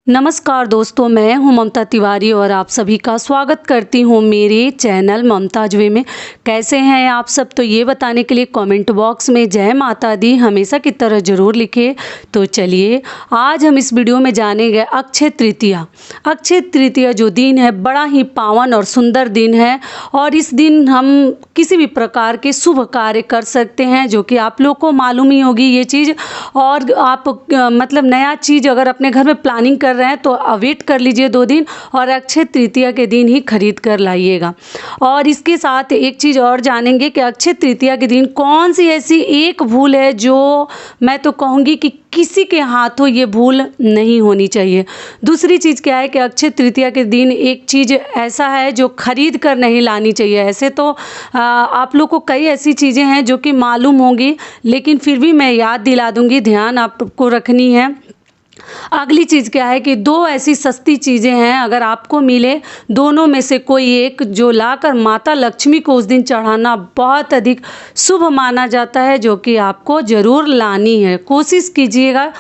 नमस्कार दोस्तों, मैं हूं ममता तिवारी और आप सभी का स्वागत करती हूं मेरे चैनल ममताज वे में। कैसे हैं आप सब? तो ये बताने के लिए कमेंट बॉक्स में जय माता दी हमेशा की तरह ज़रूर लिखिए। तो चलिए आज हम इस वीडियो में जानेंगे अक्षय तृतीया। अक्षय तृतीया जो दिन है बड़ा ही पावन और सुंदर दिन है और इस दिन हम किसी भी प्रकार के शुभ कार्य कर सकते हैं, जो कि आप लोग को मालूम ही होगी ये चीज़। और आप मतलब नया चीज़ अगर अपने घर में प्लानिंग कर रहे हैं तो वेट कर लीजिए 2 दिन और अक्षय तृतीया के दिन ही खरीद कर लाइएगा। और इसके साथ एक चीज़ और जानेंगे कि अक्षय तृतीया के दिन कौन सी ऐसी एक भूल है जो मैं तो कहूँगी कि किसी के हाथों ये भूल नहीं होनी चाहिए। दूसरी चीज़ क्या है कि अक्षय तृतीया के दिन एक चीज़ ऐसा है जो खरीद कर नहीं लानी चाहिए। ऐसे तो आप लोग को कई ऐसी चीज़ें हैं जो कि मालूम होंगी, लेकिन फिर भी मैं याद दिला दूँगी, ध्यान आपको रखनी है। अगली चीज़ क्या है कि 2 ऐसी सस्ती चीज़ें हैं, अगर आपको मिले दोनों में से कोई एक जो लाकर माता लक्ष्मी को उस दिन चढ़ाना बहुत अधिक शुभ माना जाता है, जो कि आपको ज़रूर लानी है। कोशिश कीजिएगा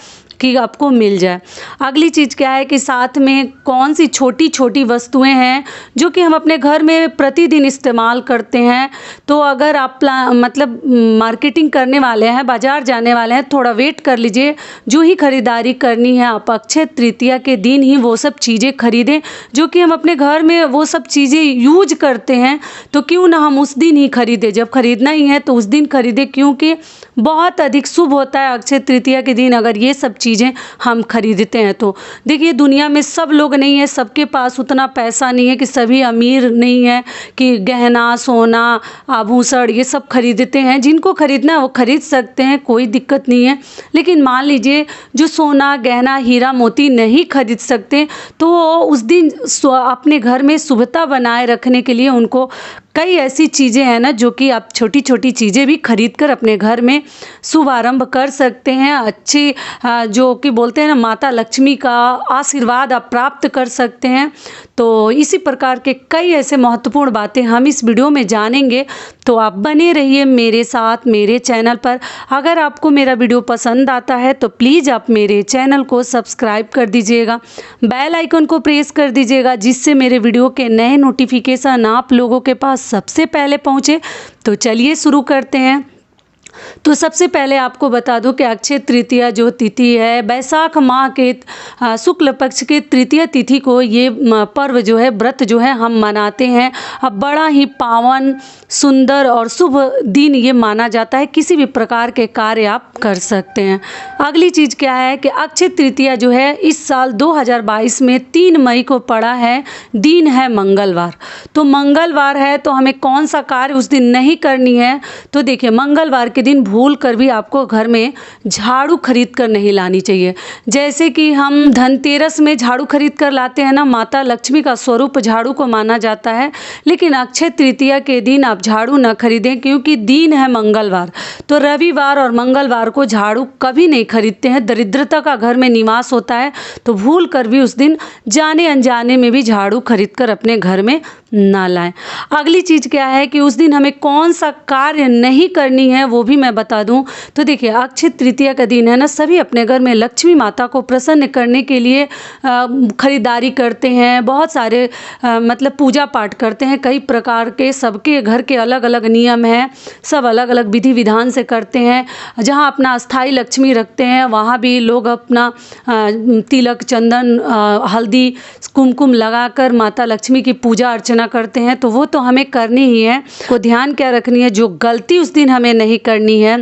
कि आपको मिल जाए। अगली चीज़ क्या है कि साथ में कौन सी छोटी छोटी वस्तुएं हैं जो कि हम अपने घर में प्रतिदिन इस्तेमाल करते हैं। तो अगर आप मतलब मार्केटिंग करने वाले हैं, बाज़ार जाने वाले हैं, थोड़ा वेट कर लीजिए। जो ही खरीदारी करनी है आप अक्षय तृतीया के दिन ही वो सब चीज़ें खरीदें जो कि हम अपने घर में वो सब चीज़ें यूज करते हैं। तो क्यों ना हम उस दिन ही खरीदें, जब खरीदना ही है तो उस दिन खरीदें, क्योंकि बहुत अधिक शुभ होता है अक्षय तृतीया के दिन अगर ये सब चीज़ें हम खरीदते हैं। तो देखिए, दुनिया में सब लोग नहीं है, सबके पास उतना पैसा नहीं है, कि सभी अमीर नहीं है कि गहना सोना आभूषण ये सब खरीदते हैं। जिनको खरीदना है वो खरीद सकते हैं, कोई दिक्कत नहीं है। लेकिन मान लीजिए जो सोना गहना हीरा मोती नहीं खरीद सकते, तो उस दिन अपने घर में शुभता बनाए रखने के लिए उनको कई ऐसी चीज़ें हैं ना, जो कि आप छोटी छोटी चीज़ें भी खरीद कर अपने घर में शुभारंभ कर सकते हैं। अच्छी जो कि बोलते हैं ना, माता लक्ष्मी का आशीर्वाद आप प्राप्त कर सकते हैं। तो इसी प्रकार के कई ऐसे महत्वपूर्ण बातें हम इस वीडियो में जानेंगे। तो आप बने रहिए मेरे साथ मेरे चैनल पर। अगर आपको मेरा वीडियो पसंद आता है तो प्लीज़ आप मेरे चैनल को सब्सक्राइब कर दीजिएगा, बेल आइकन को प्रेस कर दीजिएगा, जिससे मेरे वीडियो के नए नोटिफिकेशन आप लोगों के पास सबसे पहले पहुँचे। तो चलिए शुरू करते हैं। तो सबसे पहले आपको बता दूं कि अक्षय तृतीया जो तिथि है, वैशाख माह के शुक्ल पक्ष के तृतीय तिथि को ये पर्व जो है, व्रत जो है हम मनाते हैं। अब बड़ा ही पावन सुंदर और शुभ दिन ये माना जाता है। किसी भी प्रकार के कार्य आप कर सकते हैं। अगली चीज़ क्या है कि अक्षय तृतीया जो है इस साल 2022 में 3 मई को पड़ा है, दिन है मंगलवार। तो मंगलवार है तो हमें कौन सा कार्य उस दिन नहीं करनी है। तो देखिए, मंगलवार के दिन भूल कर भी आपको घर में झाड़ू खरीद कर नहीं लानी चाहिए। जैसे कि हम धनतेरस में झाड़ू खरीद कर लाते हैं ना, माता लक्ष्मी का स्वरूप झाड़ू को माना जाता है। लेकिन अक्षय तृतीया के दिन आप झाड़ू न खरीदें, क्योंकि दिन है मंगलवार। तो रविवार और मंगलवार को झाड़ू कभी नहीं खरीदते हैं, दरिद्रता का घर में निवास होता है। तो भूल कर भी उस दिन जाने अनजाने में भी झाड़ू खरीद कर अपने घर में ना लाएं। अगली चीज़ क्या है कि उस दिन हमें कौन सा कार्य नहीं करनी है वो भी मैं बता दूं। तो देखिए, अक्षय तृतीया का दिन है ना, सभी अपने घर में लक्ष्मी माता को प्रसन्न करने के लिए खरीदारी करते हैं। बहुत सारे मतलब पूजा पाठ करते हैं, कई प्रकार के, सबके घर के अलग अलग नियम हैं, सब अलग अलग विधि विधान से करते हैं। जहाँ अपना अस्थाई लक्ष्मी रखते हैं वहाँ भी लोग अपना तिलक चंदन हल्दी कुमकुम लगाकर माता लक्ष्मी की पूजा अर्चना करते हैं। तो वो तो हमें करनी ही है। को ध्यान क्या रखनी है, जो गलती उस दिन हमें नहीं करनी है।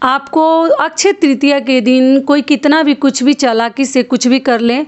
आपको अक्षय तृतीया के दिन कोई कितना भी कुछ भी चालाकी से कुछ भी कर ले,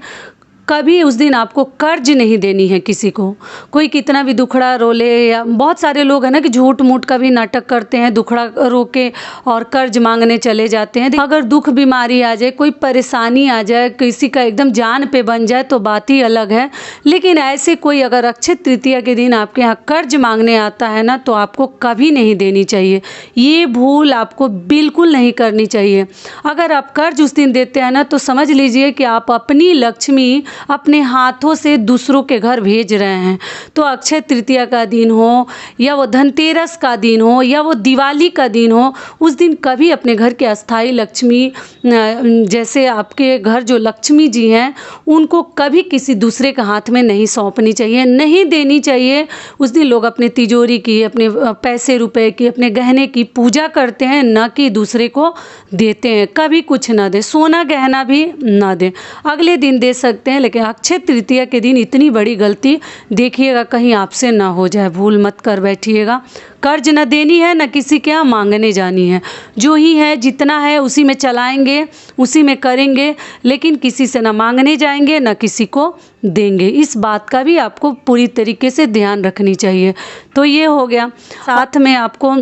कभी उस दिन आपको कर्ज नहीं देनी है किसी को। कोई कितना भी दुखड़ा रोले, या बहुत सारे लोग हैं ना कि झूठ मूठ का भी नाटक करते हैं, दुखड़ा रो के और कर्ज मांगने चले जाते हैं। अगर दुख बीमारी आ जाए, कोई परेशानी आ जाए, किसी का एकदम जान पे बन जाए तो बात ही अलग है। लेकिन ऐसे कोई अगर अक्षय तृतीया के दिन आपके यहाँ कर्ज मांगने आता है ना, तो आपको कभी नहीं देनी चाहिए। ये भूल आपको बिल्कुल नहीं करनी चाहिए। अगर आप कर्ज उस दिन देते हैं ना, तो समझ लीजिए कि आप अपनी लक्ष्मी अपने हाथों से दूसरों के घर भेज रहे हैं। तो अक्षय तृतीया का दिन हो या वो धनतेरस का दिन हो या वो दिवाली का दिन हो, उस दिन कभी अपने घर के अस्थाई लक्ष्मी, जैसे आपके घर जो लक्ष्मी जी हैं, उनको कभी किसी दूसरे के हाथ में नहीं सौंपनी चाहिए, नहीं देनी चाहिए। उस दिन लोग अपने तिजोरी की, अपने पैसे रुपए की, अपने गहने की पूजा करते हैं, न कि दूसरे को देते हैं। कभी कुछ ना दे, सोना गहना भी ना दे, अगले दिन दे सकते हैं, लेकिन अक्षय तृतीया के दिन इतनी बड़ी गलती देखिएगा कहीं आपसे ना हो जाए, भूल मत कर बैठिएगा। कर्ज न देनी है, न किसी के यहाँ मांगने जानी है, जो ही है जितना है उसी में चलाएंगे, उसी में करेंगे, लेकिन किसी से ना मांगने जाएंगे न किसी को देंगे। इस बात का भी आपको पूरी तरीके से ध्यान रखनी चाहिए। तो ये हो गया। साथ में आपको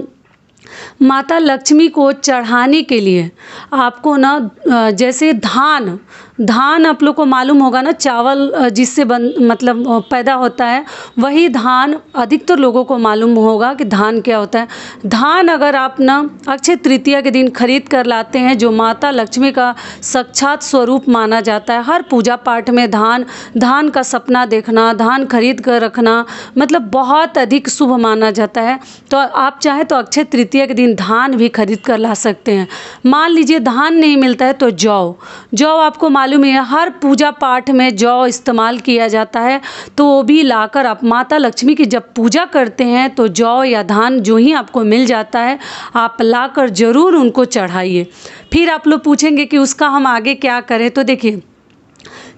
माता लक्ष्मी को चढ़ाने के लिए आपको ना, जैसे धान आप लोग को मालूम होगा ना, चावल जिससे मतलब पैदा होता है, वही धान अधिकतर लोगों को मालूम होगा कि धान क्या होता है। धान अगर आप ना अक्षय तृतीया के दिन खरीद कर लाते हैं, जो माता लक्ष्मी का साक्षात स्वरूप माना जाता है, हर पूजा पाठ में धान का सपना देखना, धान खरीद कर रखना मतलब बहुत अधिक शुभ माना जाता है। तो आप चाहे तो अक्षय तृतीया के दिन धान भी खरीद कर ला सकते हैं। मान लीजिए धान नहीं मिलता है तो जौ आपको मालूम है, हर पूजा पाठ में जौ इस्तेमाल किया जाता है। तो वो भी लाकर आप माता लक्ष्मी की जब पूजा करते हैं तो जौ या धान जो ही आपको मिल जाता है, आप लाकर ज़रूर उनको चढ़ाइए। फिर आप लोग पूछेंगे कि उसका हम आगे क्या करें, तो देखिए,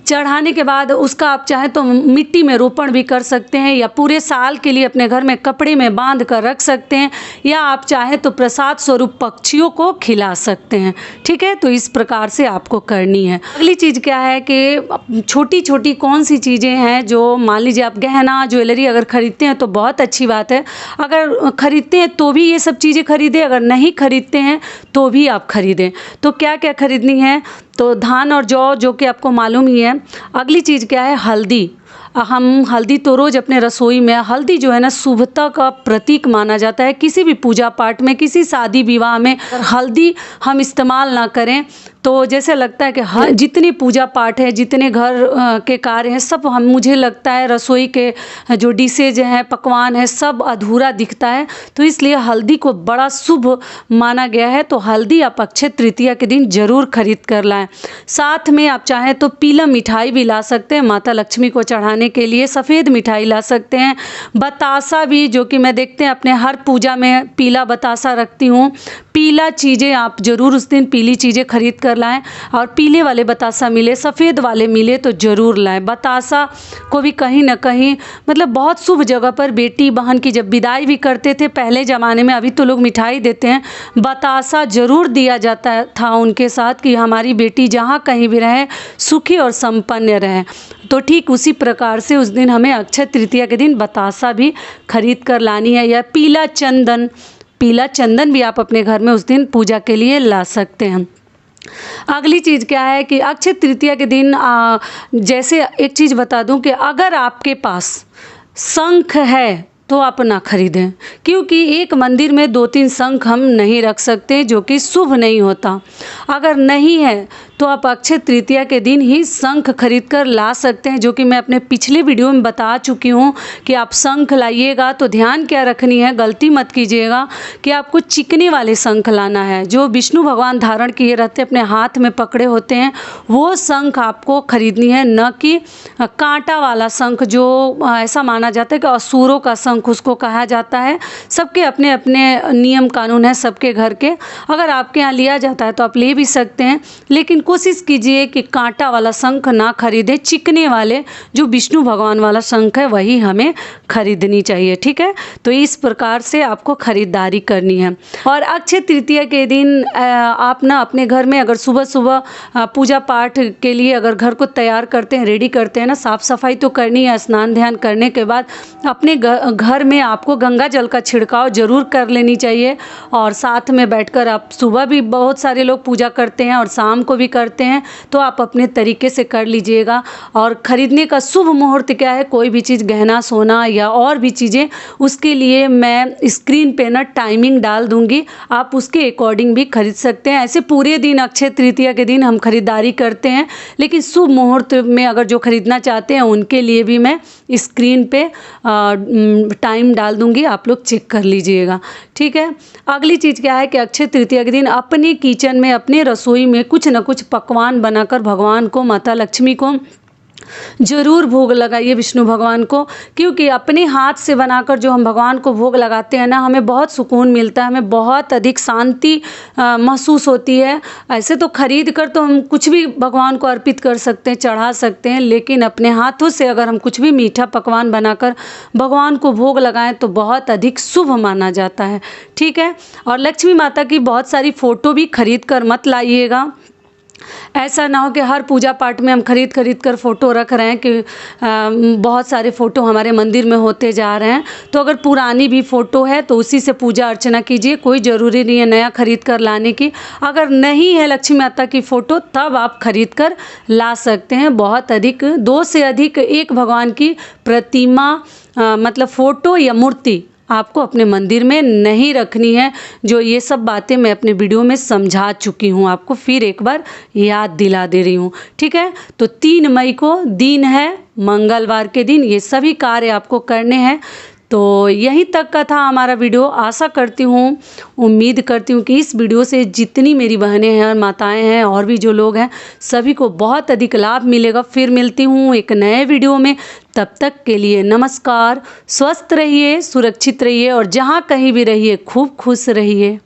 चढ़ाने के बाद उसका आप चाहे तो मिट्टी में रोपण भी कर सकते हैं, या पूरे साल के लिए अपने घर में कपड़े में बांध कर रख सकते हैं, या आप चाहे तो प्रसाद स्वरूप पक्षियों को खिला सकते हैं। ठीक है, तो इस प्रकार से आपको करनी है। अगली चीज़ क्या है कि छोटी छोटी कौन सी चीज़ें हैं जो, मान लीजिए आप गहना ज्वेलरी अगर खरीदते हैं तो बहुत अच्छी बात है, अगर खरीदते हैं तो भी ये सब चीज़ें खरीदें, अगर नहीं खरीदते हैं तो भी आप खरीदें। तो क्या क्या खरीदनी है, तो धान और जौ जो कि आपको मालूम ही है। अगली चीज़ क्या है, हल्दी। हम हल्दी तो रोज़ अपने रसोई में, हल्दी जो है ना शुभता का प्रतीक माना जाता है। किसी भी पूजा पाठ में, किसी शादी विवाह में हल्दी हम इस्तेमाल ना करें तो जैसे लगता है कि हर जितनी पूजा पाठ है, जितने घर के कार्य हैं, सब मुझे लगता है रसोई के जो डिशेज हैं, पकवान हैं, सब अधूरा दिखता है। तो इसलिए हल्दी को बड़ा शुभ माना गया है। तो हल्दी आप अक्षय तृतीया के दिन ज़रूर खरीद कर लाएं। साथ में आप चाहें तो पीला मिठाई भी ला सकते हैं, माता लक्ष्मी को चढ़ाने के लिए सफ़ेद मिठाई ला सकते हैं। बतासा भी, जो कि मैं देखते हैं अपने हर पूजा में पीला बतासा रखती हूँ। पीला चीज़ें आप ज़रूर उस दिन पीली चीज़ें खरीद कर लाएं, और पीले वाले बतासा मिले, सफ़ेद वाले मिले तो ज़रूर लाएं। बतासा को भी कहीं ना कहीं मतलब बहुत शुभ जगह पर बेटी बहन की जब विदाई भी करते थे पहले ज़माने में, अभी तो लोग मिठाई देते हैं, बतासा ज़रूर दिया जाता था उनके साथ कि हमारी बेटी जहाँ कहीं भी रहे सुखी और संपन्न रहे। तो ठीक उसी प्रकार से उस दिन हमें अक्षय तृतीया के दिन बतासा भी खरीद कर लानी है, या पीला चंदन भी आप अपने घर में उस दिन पूजा के लिए ला सकते हैं। अगली चीज़ क्या है कि अक्षय तृतीया के दिन जैसे एक चीज़ बता दूं कि अगर आपके पास शंख है तो आप ना खरीदें, क्योंकि एक मंदिर में 2-3 शंख हम नहीं रख सकते, जो कि शुभ नहीं होता। अगर नहीं है तो आप अक्षय तृतीया के दिन ही शंख खरीद कर ला सकते हैं, जो कि मैं अपने पिछले वीडियो में बता चुकी हूँ कि आप शंख लाइएगा तो ध्यान क्या रखनी है, गलती मत कीजिएगा कि आपको चिकने वाले शंख लाना है, जो विष्णु भगवान धारण किए रहते अपने हाथ में पकड़े होते हैं, वो शंख आपको खरीदनी है, न कि कांटा वाला शंख, जो ऐसा माना जाता है कि असुरों का शंख उसको कहा जाता है। सबके अपने अपने नियम कानून है सबके घर के। अगर आपके यहाँ लिया जाता है तो आप ले भी सकते हैं, लेकिन कोशिश कीजिए कि कांटा वाला शंख ना खरीदे, चिकने वाले जो विष्णु भगवान वाला शंख है वही हमें खरीदनी चाहिए। ठीक है, तो इस प्रकार से आपको खरीदारी करनी है। और अक्षय तृतीया के दिन आप ना अपने घर में अगर सुबह सुबह पूजा पाठ के लिए अगर घर को तैयार करते हैं, रेडी करते हैं ना, साफ़ सफाई तो करनी है। स्नान ध्यान करने के बाद अपने घर में आपको गंगा जल का छिड़काव ज़रूर कर लेनी चाहिए। और साथ में बैठकर आप सुबह भी बहुत सारे लोग पूजा करते हैं और शाम को भी करते हैं, तो आप अपने तरीके से कर लीजिएगा। और ख़रीदने का शुभ मुहूर्त क्या है, कोई भी चीज़ गहना सोना या और भी चीज़ें, उसके लिए मैं स्क्रीन पे ना टाइमिंग डाल दूँगी, आप उसके अकॉर्डिंग भी खरीद सकते हैं। ऐसे पूरे दिन अक्षय तृतीया के दिन हम खरीदारी करते हैं, लेकिन शुभ मुहूर्त में अगर जो खरीदना चाहते हैं उनके लिए भी मैं स्क्रीन पे टाइम डाल दूंगी, आप लोग चेक कर लीजिएगा। ठीक है। अगली चीज़ क्या है कि अक्षय तृतीया के दिन अपने किचन में, अपने रसोई में कुछ ना कुछ पकवान बनाकर भगवान को, माता लक्ष्मी को ज़रूर भोग लगाइए, विष्णु भगवान को। क्योंकि अपने हाथ से बनाकर जो हम भगवान को भोग लगाते हैं ना, हमें बहुत सुकून मिलता है, हमें बहुत अधिक शांति महसूस होती है। ऐसे तो खरीद कर तो हम कुछ भी भगवान को अर्पित कर सकते हैं, चढ़ा सकते हैं, लेकिन अपने हाथों से अगर हम कुछ भी मीठा पकवान बनाकर भगवान को भोग लगाएं तो बहुत अधिक शुभ माना जाता है। ठीक है। और लक्ष्मी माता की बहुत सारी फ़ोटो भी खरीद कर मत लाइएगा। ऐसा ना हो कि हर पूजा पाठ में हम खरीद कर फ़ोटो रख रहे हैं कि बहुत सारे फ़ोटो हमारे मंदिर में होते जा रहे हैं। तो अगर पुरानी भी फ़ोटो है तो उसी से पूजा अर्चना कीजिए, कोई ज़रूरी नहीं है नया खरीद कर लाने की। अगर नहीं है लक्ष्मी माता की फ़ोटो तब आप खरीद कर ला सकते हैं। बहुत अधिक 2 से अधिक एक भगवान की प्रतिमा मतलब फ़ोटो या मूर्ति आपको अपने मंदिर में नहीं रखनी है। जो ये सब बातें मैं अपने वीडियो में समझा चुकी हूँ, आपको फिर एक बार याद दिला दे रही हूँ। ठीक है। तो 3 मई को दिन है, मंगलवार के दिन ये सभी कार्य आपको करने हैं। तो यहीं तक का था हमारा वीडियो। आशा करती हूँ, उम्मीद करती हूँ कि इस वीडियो से जितनी मेरी बहनें हैं, माताएं हैं और भी जो लोग हैं, सभी को बहुत अधिक लाभ मिलेगा। फिर मिलती हूँ एक नए वीडियो में। तब तक के लिए नमस्कार। स्वस्थ रहिए, सुरक्षित रहिए और जहाँ कहीं भी रहिए खूब खुश रहिए।